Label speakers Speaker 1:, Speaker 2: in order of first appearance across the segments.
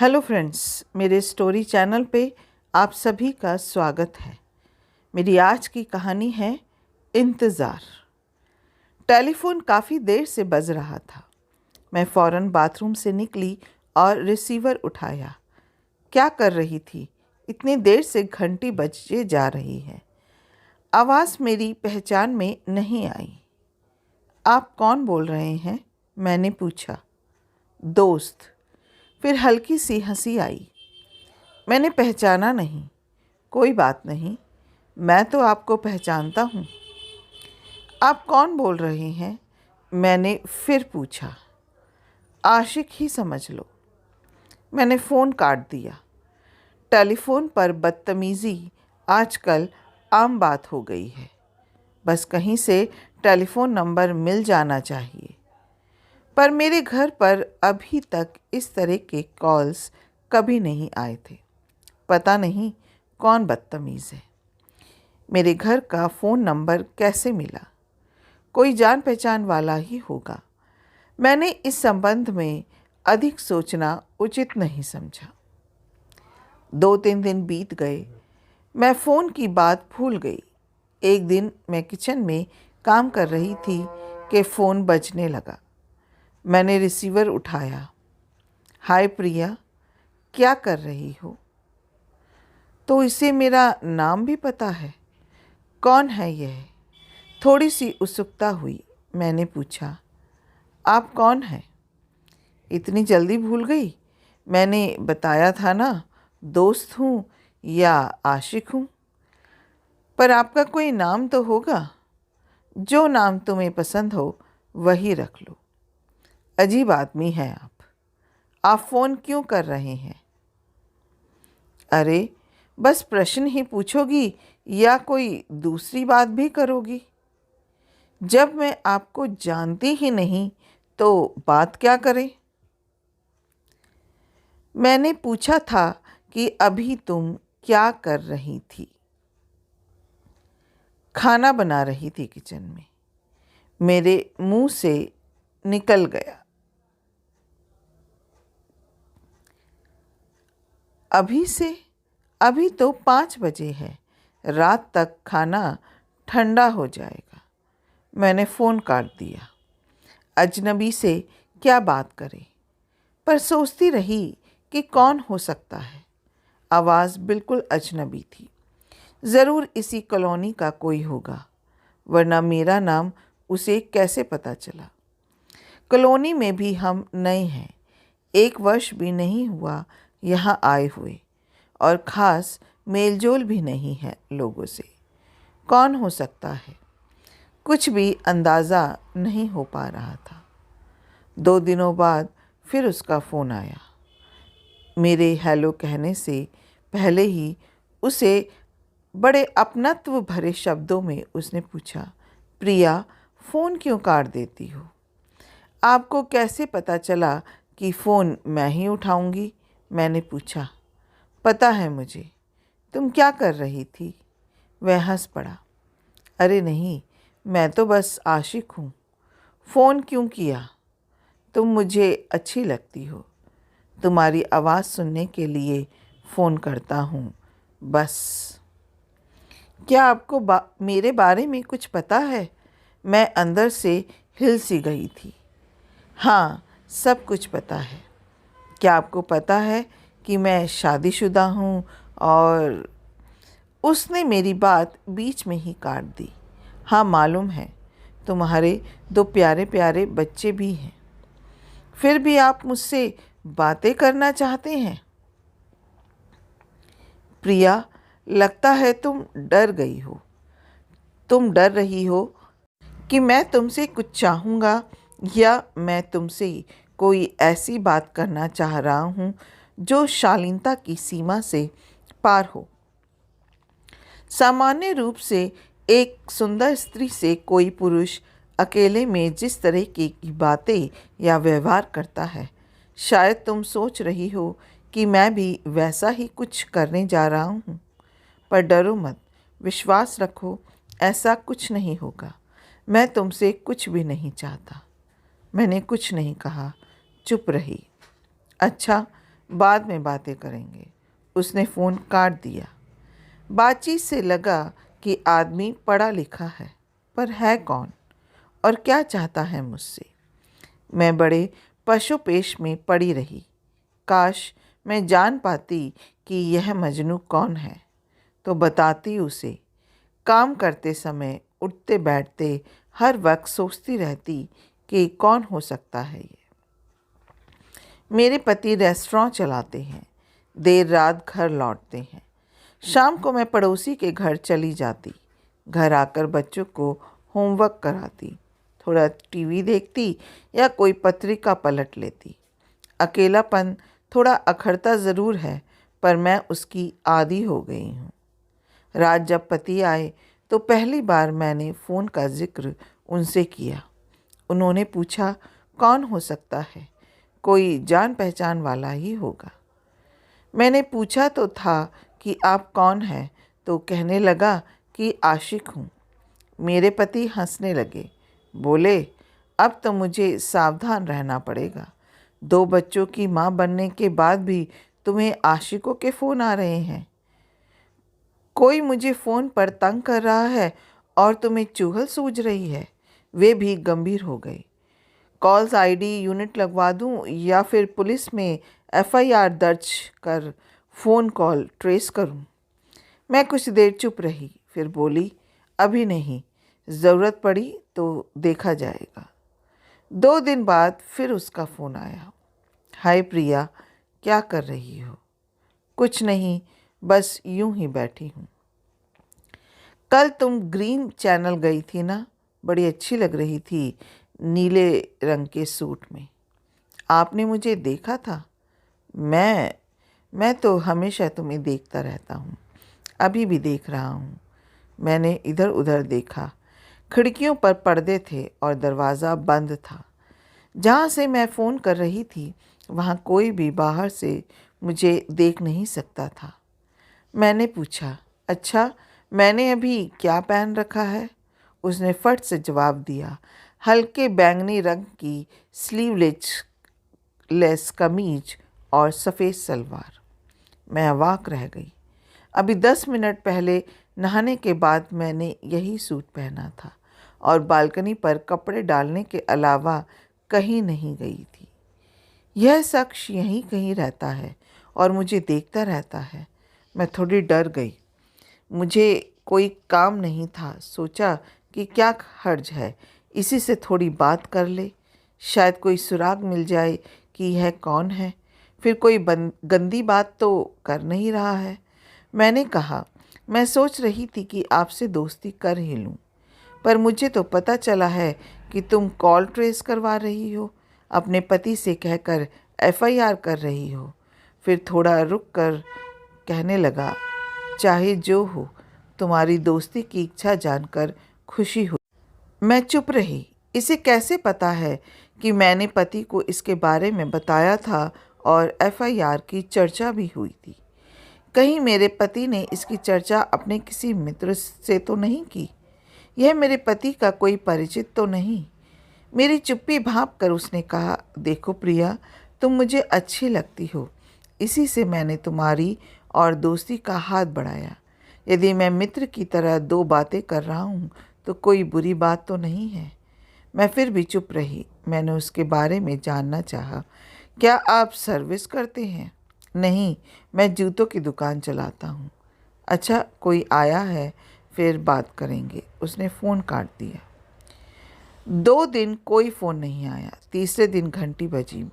Speaker 1: Hello friends, मेरे story channel पे आप सभी का स्वागत है। मेरी आज की कहानी है इंतज़ार। टेलीफोन काफ़ी देर से बज रहा था। मैं फ़ौरन बाथरूम से निकली और रिसीवर उठाया। क्या कर रही थी? इतनी देर से घंटी बजे जा रही है। आवाज़ मेरी पहचान में नहीं आई। आप कौन बोल रहे हैं? मैंने पूछा। दोस्त। फिर हल्की सी हंसी आई। मैंने पहचाना नहीं। कोई बात नहीं, मैं तो आपको पहचानता हूँ। आप कौन बोल रहे हैं? मैंने फिर पूछा। आशिक ही समझ लो। मैंने फ़ोन काट दिया। टेलीफोन पर बदतमीज़ी आजकल आम बात हो गई है। बस कहीं से टेलीफोन नंबर मिल जाना चाहिए। पर मेरे घर पर अभी तक इस तरह के कॉल्स कभी नहीं आए थे। पता नहीं कौन बदतमीज़ है। मेरे घर का फ़ोन नंबर कैसे मिला? कोई जान पहचान वाला ही होगा। मैंने इस संबंध में अधिक सोचना उचित नहीं समझा। 2-3 दिन बीत गए। मैं फ़ोन की बात भूल गई। एक दिन मैं किचन में काम कर रही थी कि फ़ोन बजने लगा। मैंने रिसीवर उठाया। हाय प्रिया, क्या कर रही हो? तो इसे मेरा नाम भी पता है। कौन है यह? थोड़ी सी उत्सुकता हुई। मैंने पूछा, आप कौन हैं? इतनी जल्दी भूल गई? मैंने बताया था ना, दोस्त हूँ या आशिक हूँ। पर आपका कोई नाम तो होगा। जो नाम तुम्हें पसंद हो वही रख लो। अजीब आदमी है आप। आप फ़ोन क्यों कर रहे हैं? अरे, बस प्रश्न ही पूछोगी या कोई दूसरी बात भी करोगी? जब मैं आपको जानती ही नहीं तो बात क्या करें? मैंने पूछा था कि अभी तुम क्या कर रही थी? खाना बना रही थी किचन में। मेरे मुंह से निकल गया। अभी से? अभी तो 5 बजे है। रात तक खाना ठंडा हो जाएगा। मैंने फ़ोन काट दिया। अजनबी से क्या बात करें? पर सोचती रही कि कौन हो सकता है। आवाज़ बिल्कुल अजनबी थी। ज़रूर इसी कॉलोनी का कोई होगा, वरना मेरा नाम उसे कैसे पता चला? कॉलोनी में भी हम नए हैं। 1 वर्ष भी नहीं हुआ यहाँ आए हुए, और ख़ास मेलजोल भी नहीं है लोगों से। कौन हो सकता है? कुछ भी अंदाज़ा नहीं हो पा रहा था। 2 दिनों बाद फिर उसका फ़ोन आया। मेरे हेलो कहने से पहले ही उसे बड़े अपनत्व भरे शब्दों में उसने पूछा, प्रिया, फ़ोन क्यों काट देती हो? आपको कैसे पता चला कि फ़ोन मैं ही उठाऊंगी? मैंने पूछा। पता है मुझे। तुम क्या कर रही थी? वह हंस पड़ा। अरे नहीं, मैं तो बस आशिक हूँ। फ़ोन क्यों किया? तुम मुझे अच्छी लगती हो। तुम्हारी आवाज़ सुनने के लिए फ़ोन करता हूँ, बस। क्या आपको मेरे बारे में कुछ पता है? मैं अंदर से हिल सी गई थी। हाँ, सब कुछ पता है। क्या आपको पता है कि मैं शादीशुदा हूँ? और उसने मेरी बात बीच में ही काट दी। हाँ, मालूम है। तुम्हारे 2 प्यारे प्यारे बच्चे भी हैं। फिर भी आप मुझसे बातें करना चाहते हैं? प्रिया, लगता है तुम डर गई हो। तुम डर रही हो कि मैं तुमसे कुछ चाहूँगा, या मैं तुमसे कोई ऐसी बात करना चाह रहा हूँ जो शालीनता की सीमा से पार हो। सामान्य रूप से एक सुंदर स्त्री से कोई पुरुष अकेले में जिस तरह की बातें या व्यवहार करता है, शायद तुम सोच रही हो कि मैं भी वैसा ही कुछ करने जा रहा हूँ। पर डरो मत, विश्वास रखो, ऐसा कुछ नहीं होगा। मैं तुमसे कुछ भी नहीं चाहता। मैंने कुछ नहीं कहा, चुप रही। अच्छा, बाद में बातें करेंगे। उसने फ़ोन काट दिया। बातचीत से लगा कि आदमी पढ़ा लिखा है, पर है कौन और क्या चाहता है मुझसे। मैं बड़े पशुपेश में पड़ी रही। काश मैं जान पाती कि यह मजनू कौन है, तो बताती उसे। काम करते समय, उठते बैठते हर वक्त सोचती रहती कि कौन हो सकता है ये। मेरे पति रेस्टोरेंट चलाते हैं, देर रात घर लौटते हैं। शाम को मैं पड़ोसी के घर चली जाती। घर आकर बच्चों को होमवर्क कराती, थोड़ा टीवी देखती या कोई पत्रिका पलट लेती। अकेलापन थोड़ा अखरता ज़रूर है, पर मैं उसकी आदी हो गई हूँ। रात जब पति आए तो पहली बार मैंने फ़ोन का जिक्र उनसे किया। उन्होंने पूछा, कौन हो सकता है? कोई जान पहचान वाला ही होगा। मैंने पूछा तो था कि आप कौन हैं, तो कहने लगा कि आशिक हूँ। मेरे पति हंसने लगे। बोले, अब तो मुझे सावधान रहना पड़ेगा। 2 बच्चों की माँ बनने के बाद भी तुम्हें आशिकों के फ़ोन आ रहे हैं। कोई मुझे फ़ोन पर तंग कर रहा है और तुम्हें चुगल सूझ रही है। वे भी गंभीर हो गए। कॉल्स आईडी यूनिट लगवा दूं या फिर पुलिस में एफआईआर दर्ज कर फ़ोन कॉल ट्रेस करूं? मैं कुछ देर चुप रही, फिर बोली, अभी नहीं, ज़रूरत पड़ी तो देखा जाएगा। 2 दिन बाद फिर उसका फ़ोन आया। हाय प्रिया, क्या कर रही हो? कुछ नहीं, बस यूं ही बैठी हूँ। कल तुम ग्रीन चैनल गई थी ना? बड़ी अच्छी लग रही थी नीले रंग के सूट में। आपने मुझे देखा था? मैं तो हमेशा तुम्हें देखता रहता हूँ, अभी भी देख रहा हूँ। मैंने इधर उधर देखा। खिड़कियों पर पर्दे थे और दरवाज़ा बंद था। जहाँ से मैं फ़ोन कर रही थी वहाँ कोई भी बाहर से मुझे देख नहीं सकता था। मैंने पूछा, अच्छा मैंने अभी क्या पहन रखा है? उसने फट से जवाब दिया, हल्के बैंगनी रंग की स्लीवलेस कमीज और सफ़ेद सलवार। मैं अवाक रह गई। अभी 10 मिनट पहले नहाने के बाद मैंने यही सूट पहना था और बालकनी पर कपड़े डालने के अलावा कहीं नहीं गई थी। यह शख्स यहीं कहीं रहता है और मुझे देखता रहता है। मैं थोड़ी डर गई। मुझे कोई काम नहीं था। सोचा कि क्या हर्ज है, इसी से थोड़ी बात कर ले, शायद कोई सुराग मिल जाए कि यह कौन है। फिर कोई गंदी बात तो कर नहीं रहा है। मैंने कहा, मैं सोच रही थी कि आपसे दोस्ती कर ही लूं, पर मुझे तो पता चला है कि तुम कॉल ट्रेस करवा रही हो, अपने पति से कहकर एफआईआर कर रही हो। फिर थोड़ा रुक कर कहने लगा, चाहे जो हो, तुम्हारी दोस्ती की इच्छा जानकर खुशी हुई। मैं चुप रही। इसे कैसे पता है कि मैंने पति को इसके बारे में बताया था और एफआईआर की चर्चा भी हुई थी? कहीं मेरे पति ने इसकी चर्चा अपने किसी मित्र से तो नहीं की? यह मेरे पति का कोई परिचित तो नहीं? मेरी चुप्पी भांप कर उसने कहा, देखो प्रिया, तुम मुझे अच्छी लगती हो, इसी से मैंने तुम्हारी और दोस्ती का हाथ बढ़ाया। यदि मैं मित्र की तरह 2 बातें कर रहा हूँ तो कोई बुरी बात तो नहीं है। मैं फिर भी चुप रही। मैंने उसके बारे में जानना चाहा, क्या आप सर्विस करते हैं? नहीं, मैं जूतों की दुकान चलाता हूँ। अच्छा, कोई आया है, फिर बात करेंगे। उसने फ़ोन काट दिया। 2 दिन कोई फ़ोन नहीं आया। तीसरे दिन घंटी बजी।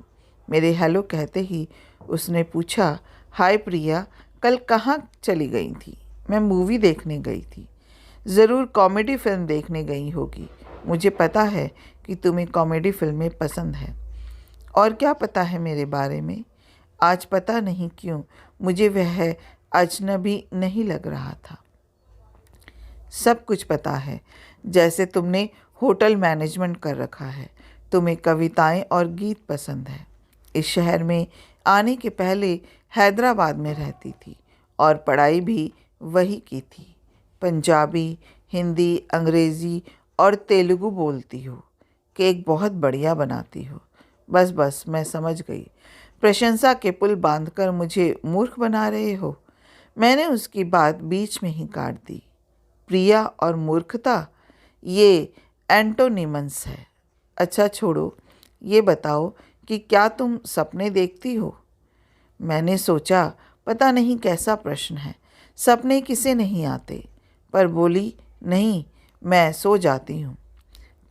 Speaker 1: मेरे हेलो कहते ही उसने पूछा, हाय प्रिया, कल कहाँ चली गई थी? मैं मूवी देखने गई थी। ज़रूर कॉमेडी फिल्म देखने गई होगी। मुझे पता है कि तुम्हें कॉमेडी फिल्में पसंद है। और क्या पता है मेरे बारे में? आज पता नहीं क्यों मुझे वह अजनबी नहीं लग रहा था। सब कुछ पता है, जैसे तुमने होटल मैनेजमेंट कर रखा है, तुम्हें कविताएं और गीत पसंद है। इस शहर में आने के पहले हैदराबाद में रहती थी और पढ़ाई भी वही की थी। पंजाबी, हिंदी, अंग्रेज़ी और तेलुगु बोलती हो। केक बहुत बढ़िया बनाती हो। बस मैं समझ गई। प्रशंसा के पुल बांधकर मुझे मूर्ख बना रहे हो। मैंने उसकी बात बीच में ही काट दी। प्रिया और मूर्खता ये एंटोनिमस है। अच्छा छोड़ो, ये बताओ कि क्या तुम सपने देखती हो? मैंने सोचा पता नहीं कैसा प्रश्न है, सपने किसे नहीं आते, पर बोली नहीं, मैं सो जाती हूँ।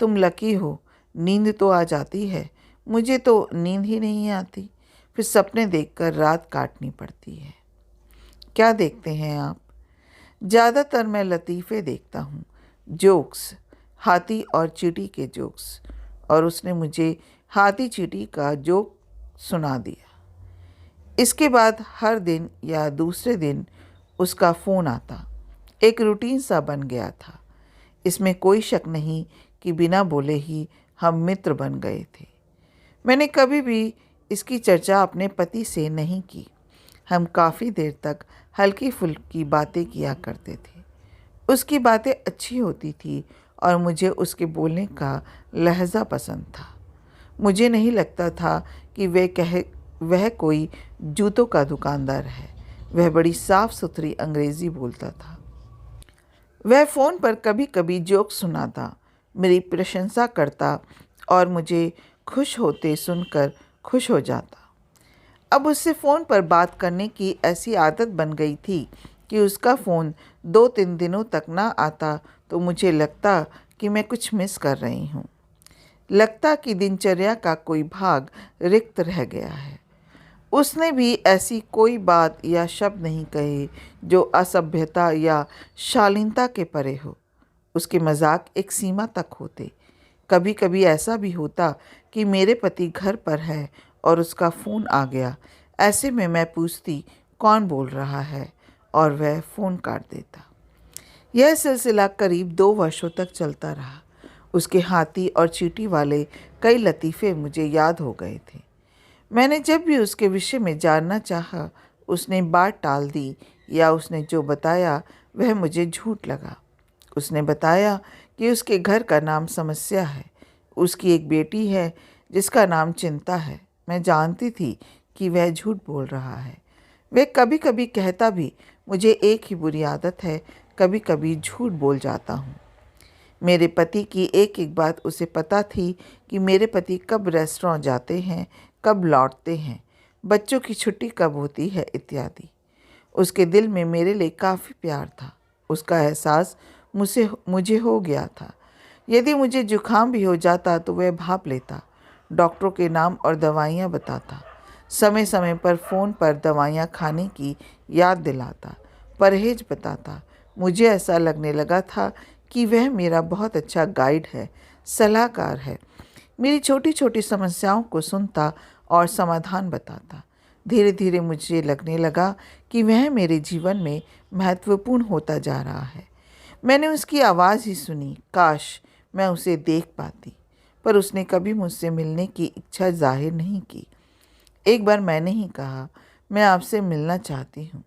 Speaker 1: तुम लकी हो, नींद तो आ जाती है, मुझे तो नींद ही नहीं आती, फिर सपने देखकर रात काटनी पड़ती है। क्या देखते हैं आप? ज़्यादातर मैं लतीफ़े देखता हूँ, जोक्स, हाथी और चींटी के जोक्स। और उसने मुझे हाथी चींटी का जोक सुना दिया। इसके बाद हर दिन या दूसरे दिन उसका फ़ोन आता। एक रूटीन सा बन गया था। इसमें कोई शक नहीं कि बिना बोले ही हम मित्र बन गए थे। मैंने कभी भी इसकी चर्चा अपने पति से नहीं की। हम काफ़ी देर तक हल्की फुल्की बातें किया करते थे। उसकी बातें अच्छी होती थी और मुझे उसके बोलने का लहजा पसंद था। मुझे नहीं लगता था कि वह कोई जूतों का दुकानदार है। वह बड़ी साफ सुथरी अंग्रेज़ी बोलता था। वह फ़ोन पर कभी कभी जोक सुनाता, मेरी प्रशंसा करता और मुझे खुश होते सुनकर खुश हो जाता। अब उससे फ़ोन पर बात करने की ऐसी आदत बन गई थी कि उसका फ़ोन 2-3 दिनों तक ना आता तो मुझे लगता कि मैं कुछ मिस कर रही हूँ। लगता कि दिनचर्या का कोई भाग रिक्त रह गया है। उसने भी ऐसी कोई बात या शब्द नहीं कहे जो असभ्यता या शालीनता के परे हो। उसके मजाक एक सीमा तक होते। कभी कभी ऐसा भी होता कि मेरे पति घर पर है और उसका फ़ोन आ गया। ऐसे में मैं पूछती कौन बोल रहा है और वह फ़ोन काट देता। यह सिलसिला करीब 2 वर्षों तक चलता रहा। उसके हाथी और चींटी वाले कई लतीफ़े मुझे याद हो गए थे। मैंने जब भी उसके विषय में जानना चाहा, उसने बात टाल दी या उसने जो बताया वह मुझे झूठ लगा। उसने बताया कि उसके घर का नाम समस्या है। उसकी एक बेटी है जिसका नाम चिंता है। मैं जानती थी कि वह झूठ बोल रहा है। वह कभी कभी कहता भी, मुझे एक ही बुरी आदत है, कभी कभी झूठ बोल जाता हूँ। मेरे पति की एक एक बात उसे पता थी कि मेरे पति कब रेस्टोरेंट जाते हैं, कब लौटते हैं, बच्चों की छुट्टी कब होती है इत्यादि। उसके दिल में मेरे लिए काफ़ी प्यार था। उसका एहसास मुझे हो गया था। यदि मुझे जुकाम भी हो जाता तो वह भाप लेता, डॉक्टरों के नाम और दवाइयाँ बताता, समय समय पर फ़ोन पर दवाइयाँ खाने की याद दिलाता, परहेज बताता। मुझे ऐसा लगने लगा था कि वह मेरा बहुत अच्छा गाइड है, सलाहकार है। मेरी छोटी छोटी समस्याओं को सुनता और समाधान बताता। धीरे धीरे मुझे लगने लगा कि वह मेरे जीवन में महत्वपूर्ण होता जा रहा है। मैंने उसकी आवाज़ ही सुनी, काश मैं उसे देख पाती, पर उसने कभी मुझसे मिलने की इच्छा जाहिर नहीं की। एक बार मैंने ही कहा, मैं आपसे मिलना चाहती हूँ,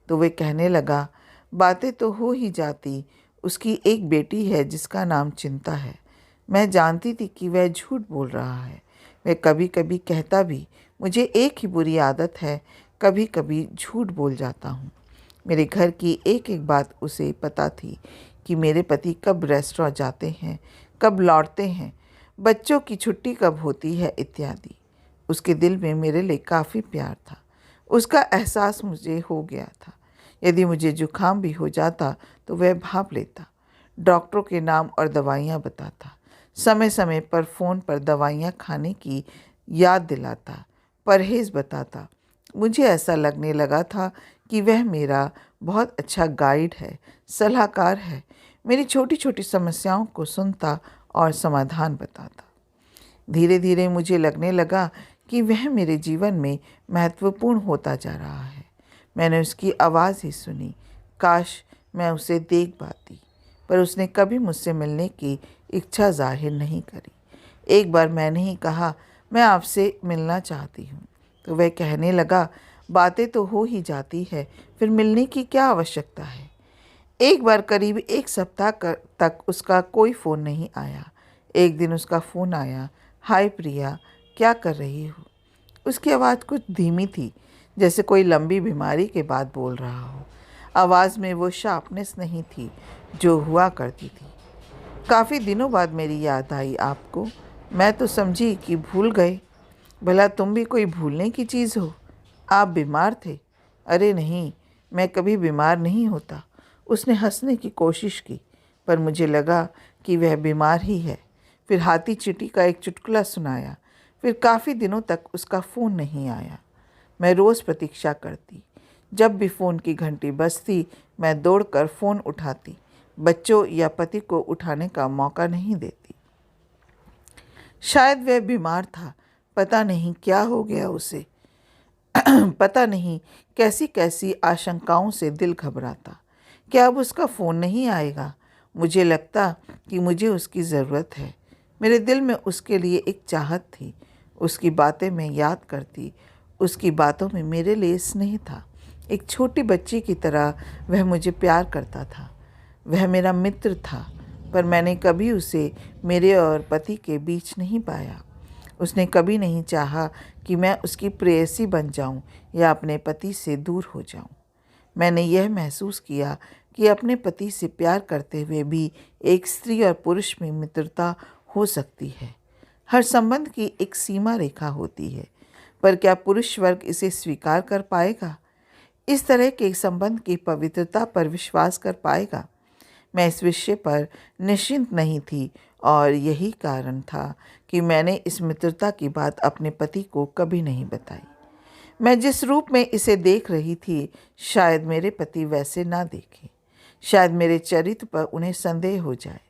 Speaker 1: तो वह कहने लगा, बातें तो हो ही जाती, उसकी एक बेटी है जिसका नाम चिंता है। मैं जानती थी कि वह झूठ बोल रहा है। वह कभी कभी कहता भी, मुझे एक ही बुरी आदत है, कभी कभी झूठ बोल जाता हूँ। मेरे घर की एक एक बात उसे पता थी कि मेरे पति कब रेस्टोरेंट जाते हैं, कब लौटते हैं, बच्चों की छुट्टी कब होती है इत्यादि। उसके दिल में मेरे लिए काफ़ी प्यार था। उसका एहसास मुझे हो गया था। यदि मुझे जुकाम भी हो जाता तो वह भाप लेता, डॉक्टरों के नाम और दवाइयाँ बताता, समय समय पर फ़ोन पर दवाइयाँ खाने की याद दिलाता, परहेज़ बताता। मुझे ऐसा लगने लगा था कि वह मेरा बहुत अच्छा गाइड है, सलाहकार है। मेरी छोटी छोटी समस्याओं को सुनता और समाधान बताता। धीरे धीरे मुझे लगने लगा कि वह मेरे जीवन में महत्वपूर्ण होता जा रहा है। मैंने उसकी आवाज़ ही सुनी, काश मैं उसे देख पाती, पर उसने कभी मुझसे मिलने की इच्छा जाहिर नहीं करी। एक बार मैंने ही कहा, मैं आपसे मिलना चाहती हूँ, तो वह कहने लगा, बातें तो हो ही जाती है, फिर मिलने की क्या आवश्यकता है। एक बार करीब 1 सप्ताह तक उसका कोई फ़ोन नहीं आया। एक दिन उसका फ़ोन आया, हाय प्रिया, क्या कर रही हो? उसकी आवाज़ कुछ धीमी थी, जैसे कोई लंबी बीमारी के बाद बोल रहा हो। आवाज़ में वो शार्पनेस नहीं थी जो हुआ करती थी। काफ़ी दिनों बाद मेरी याद आई आपको। मैं तो समझी कि भूल गए। भला तुम भी कोई भूलने की चीज़ हो? आप बीमार थे? अरे नहीं, मैं कभी बीमार नहीं होता। उसने हंसने की कोशिश की, पर मुझे लगा कि वह बीमार ही है। फिर हाथी चींटी का एक चुटकुला सुनाया। फिर काफ़ी दिनों तक उसका फ़ोन नहीं आया। मैं रोज़ प्रतीक्षा करती। जब भी फ़ोन की घंटी बजती, मैं दौड़कर फ़ोन उठाती। बच्चों या पति को उठाने का मौका नहीं देती। शायद वह बीमार था। पता नहीं क्या हो गया उसे। पता नहीं कैसी कैसी आशंकाओं से दिल घबराता। क्या अब उसका फ़ोन नहीं आएगा? मुझे लगता कि मुझे उसकी ज़रूरत है। मेरे दिल में उसके लिए एक चाहत थी। उसकी बातें मैं याद करती। उसकी बातों में मेरे लिए स्नेह था। एक छोटी बच्ची की तरह वह मुझे प्यार करता था। वह मेरा मित्र था, पर मैंने कभी उसे मेरे और पति के बीच नहीं पाया। उसने कभी नहीं चाहा कि मैं उसकी प्रेयसी बन जाऊं या अपने पति से दूर हो जाऊं। मैंने यह महसूस किया कि अपने पति से प्यार करते हुए भी एक स्त्री और पुरुष में मित्रता हो सकती है। हर संबंध की एक सीमा रेखा होती है, पर क्या पुरुष वर्ग इसे स्वीकार कर पाएगा? इस तरह के संबंध की पवित्रता पर विश्वास कर पाएगा? मैं इस विषय पर निश्चिंत नहीं थी और यही कारण था कि मैंने इस मित्रता की बात अपने पति को कभी नहीं बताई। मैं जिस रूप में इसे देख रही थी, शायद मेरे पति वैसे ना देखें। शायद मेरे चरित्र पर उन्हें संदेह हो जाए।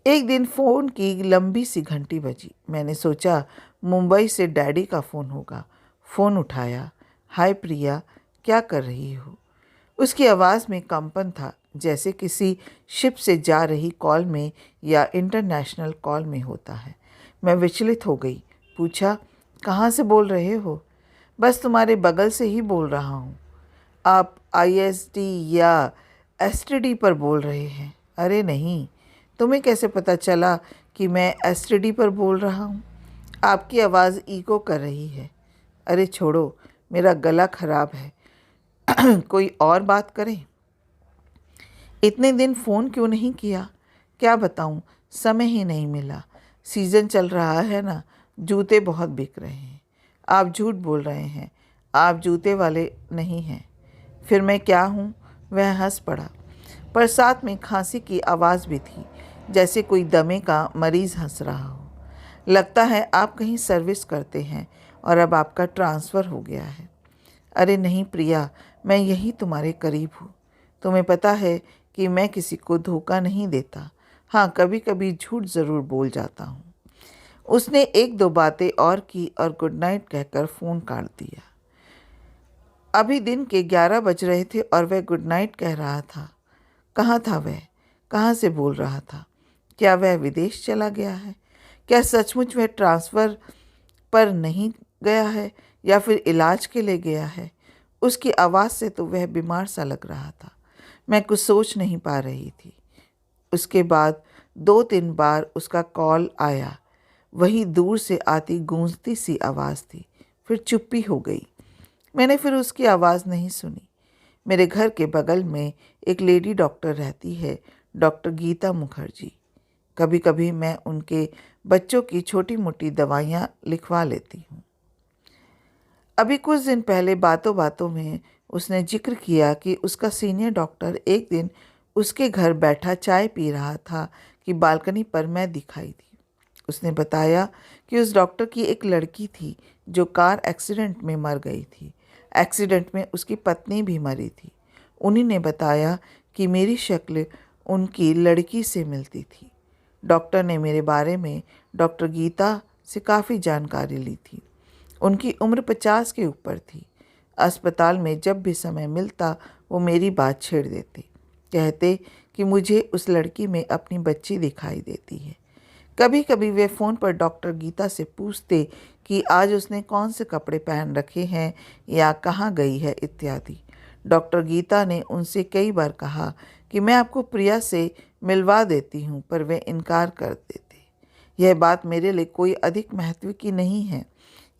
Speaker 1: एक दिन फ़ोन की लंबी सी घंटी बजी। मैंने सोचा मुंबई से डैडी का फ़ोन होगा। फ़ोन उठाया। हाय प्रिया, क्या कर रही हो? उसकी आवाज़ में कंपन था, जैसे किसी शिप से जा रही कॉल में या इंटरनेशनल कॉल में होता है। मैं विचलित हो गई। पूछा, कहाँ से बोल रहे हो? बस तुम्हारे बगल से ही बोल रहा हूँ। आप ISD या STD पर बोल रहे हैं? अरे नहीं, तुम्हें कैसे पता चला कि मैं STD पर बोल रहा हूँ? आपकी आवाज़ इको कर रही है। अरे छोड़ो, मेरा गला खराब है। कोई और बात करें? इतने दिन फ़ोन क्यों नहीं किया? क्या बताऊं, समय ही नहीं मिला। सीज़न चल रहा है ना, जूते बहुत बिक रहे हैं। आप झूठ बोल रहे हैं, आप जूते वाले नहीं हैं। फिर मैं क्या हूँ? वह हंस पड़ा, पर साथ में खांसी की आवाज़ भी थी, जैसे कोई दमे का मरीज़ हंस रहा हो। लगता है आप कहीं सर्विस करते हैं और अब आपका ट्रांसफ़र हो गया है। अरे नहीं प्रिया, मैं यही तुम्हारे करीब हूँ। तुम्हें पता है कि मैं किसी को धोखा नहीं देता। हाँ, कभी कभी झूठ ज़रूर बोल जाता हूँ। उसने एक दो बातें और की और गुड नाइट कहकर फ़ोन काट दिया। अभी दिन के 11 बज रहे थे और वह गुड नाइट कह रहा था। कहाँ था वह? कहाँ से बोल रहा था? क्या वह विदेश चला गया है? क्या सचमुच वह ट्रांसफ़र पर नहीं गया है या फिर इलाज के लिए गया है? उसकी आवाज़ से तो वह बीमार सा लग रहा था। मैं कुछ सोच नहीं पा रही थी। उसके बाद 2-3 बार उसका कॉल आया। वही दूर से आती गूंजती सी आवाज़ थी। फिर चुप्पी हो गई। मैंने फिर उसकी आवाज़ नहीं सुनी। मेरे घर के बगल में एक लेडी डॉक्टर रहती है, डॉक्टर गीता मुखर्जी। कभी कभी मैं उनके बच्चों की छोटी मोटी दवाइयाँ लिखवा लेती हूँ। अभी कुछ दिन पहले बातों बातों में उसने जिक्र किया कि उसका सीनियर डॉक्टर एक दिन उसके घर बैठा चाय पी रहा था कि बालकनी पर मैं दिखाई दी। उसने बताया कि उस डॉक्टर की एक लड़की थी जो कार एक्सीडेंट में मर गई थी। एक्सीडेंट में उसकी पत्नी भी मरी थी। उन्हीं ने बताया कि मेरी शक्ल उनकी लड़की से मिलती थी। डॉक्टर ने मेरे बारे में डॉक्टर गीता से काफ़ी जानकारी ली थी। उनकी उम्र 50 के ऊपर थी। अस्पताल में जब भी समय मिलता वो मेरी बात छेड़ देते। कहते कि मुझे उस लड़की में अपनी बच्ची दिखाई देती है। कभी कभी वे फ़ोन पर डॉक्टर गीता से पूछते कि आज उसने कौन से कपड़े पहन रखे हैं या कहाँ गई है इत्यादि। डॉक्टर गीता ने उनसे कई बार कहा कि मैं आपको प्रिया से मिलवा देती हूँ, पर वे इनकार कर देते। यह बात मेरे लिए कोई अधिक महत्व की नहीं है।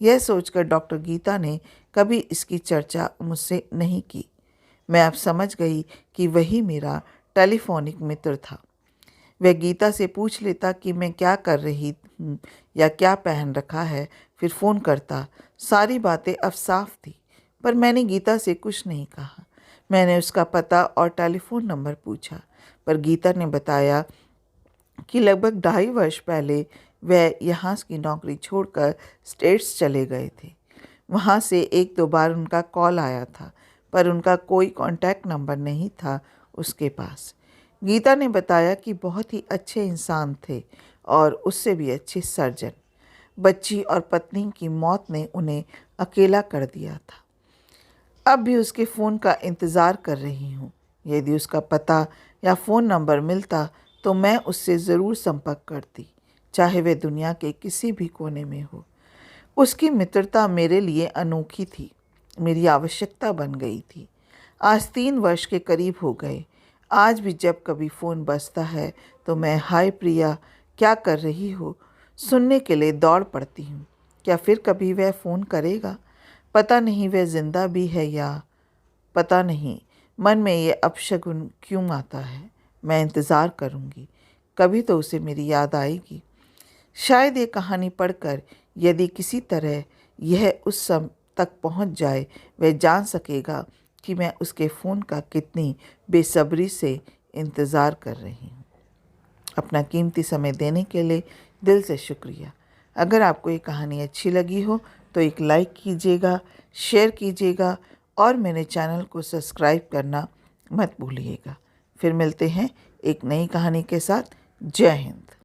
Speaker 1: यह सोचकर डॉक्टर गीता ने कभी इसकी चर्चा मुझसे नहीं की। मैं अब समझ गई कि वही मेरा टेलीफोनिक मित्र था। वह गीता से पूछ लेता कि मैं क्या कर रही हूँ या क्या पहन रखा है, फिर फ़ोन करता। सारी बातें अब साफ थी, पर मैंने गीता से कुछ नहीं कहा। मैंने उसका पता और टेलीफोन नंबर पूछा, पर गीता ने बताया कि लगभग 2.5 वर्ष पहले वह यहाँ की नौकरी छोड़कर स्टेट्स चले गए थे। वहाँ से 1-2 बार उनका कॉल आया था, पर उनका कोई कॉन्टैक्ट नंबर नहीं था उसके पास। गीता ने बताया कि बहुत ही अच्छे इंसान थे और उससे भी अच्छे सर्जन। बच्ची और पत्नी की मौत ने उन्हें अकेला कर दिया था। अब भी उसके फ़ोन का इंतज़ार कर रही हूँ। यदि उसका पता या फ़ोन नंबर मिलता तो मैं उससे ज़रूर संपर्क करती, चाहे वह दुनिया के किसी भी कोने में हो। उसकी मित्रता मेरे लिए अनोखी थी, मेरी आवश्यकता बन गई थी। आज 3 वर्ष के करीब हो गए। आज भी जब कभी फ़ोन बजता है तो मैं हाय प्रिया, क्या कर रही हो सुनने के लिए दौड़ पड़ती हूँ। क्या फिर कभी वह फ़ोन करेगा? पता नहीं वह ज़िंदा भी है या पता नहीं। मन में ये अपशगुन क्यों आता है? मैं इंतज़ार करूँगी, कभी तो उसे मेरी याद आएगी। शायद ये कहानी पढ़कर यदि किसी तरह यह उस समय तक पहुंच जाए, वह जान सकेगा कि मैं उसके फ़ोन का कितनी बेसब्री से इंतज़ार कर रही हूँ। अपना कीमती समय देने के लिए दिल से शुक्रिया। अगर आपको ये कहानी अच्छी लगी हो तो एक लाइक कीजिएगा, शेयर कीजिएगा और मेरे चैनल को सब्सक्राइब करना मत भूलिएगा। फिर मिलते हैं एक नई कहानी के साथ। जय हिंद।